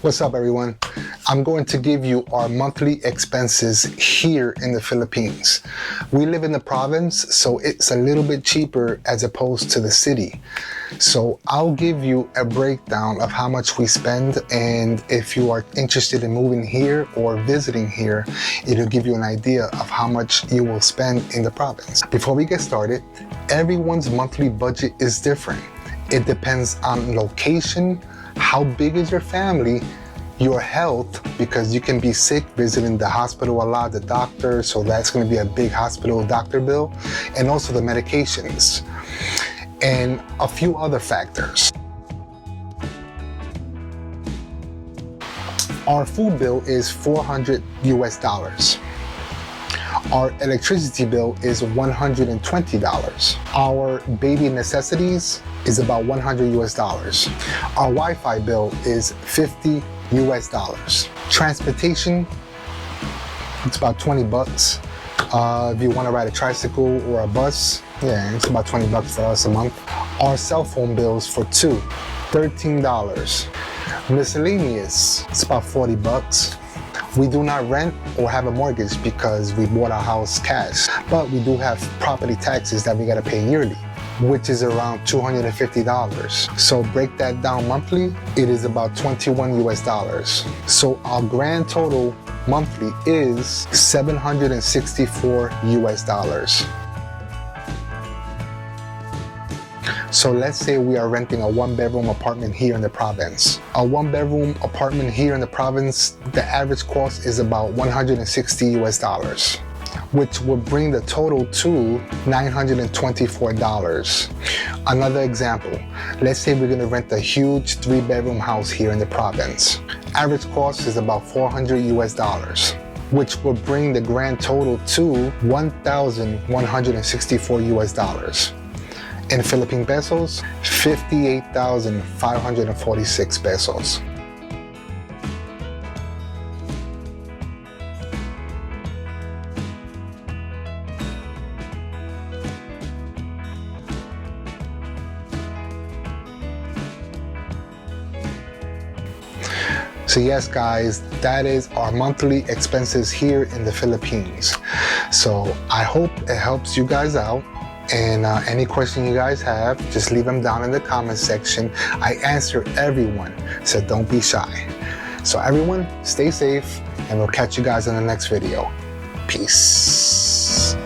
What's up, everyone? I'm going to give you our monthly expenses here in the Philippines. We live in the province, so it's a little bit cheaper as opposed to the city. So I'll give you a breakdown of how much we spend, and if you are interested in moving here or visiting here, it'll give you an idea of how much you will spend in the province. Before we get started, everyone's monthly budget is different. It depends on location, how big is your family, your health, because you can be sick visiting the hospital a lot, the doctor, so that's going to be a big hospital doctor bill, and also the medications, and a few other factors. Our food bill is $400 US. Our electricity bill is $120. Our baby necessities is about $100 US. Our Wi-Fi bill is $50 US. Transportation, it's about 20 bucks. If you want to ride a tricycle or a bus, yeah, it's about 20 bucks for us a month. Our cell phone bills for two, $13. Miscellaneous, it's about 40 bucks. We do not rent or have a mortgage because we bought our house cash, but we do have property taxes that we gotta pay yearly, which is around $250. So break that down monthly, it is about $21 US. So our grand total monthly is $764 US. So let's say we are renting a one-bedroom apartment here in the province. A one-bedroom apartment here in the province, the average cost is about $160 US, which would bring the total to $924. Another example, let's say we're gonna rent a huge 3-bedroom house here in the province. Average cost is about $400 US, which will bring the grand total to $1,164 US. In Philippine pesos, 58,546 pesos. So yes, guys, that is our monthly expenses here in the Philippines. So I hope it helps you guys out. And any question you guys have, just leave them down in the comment section. I answer everyone, so don't be shy. So everyone, stay safe, and we'll catch you guys in the next video. Peace.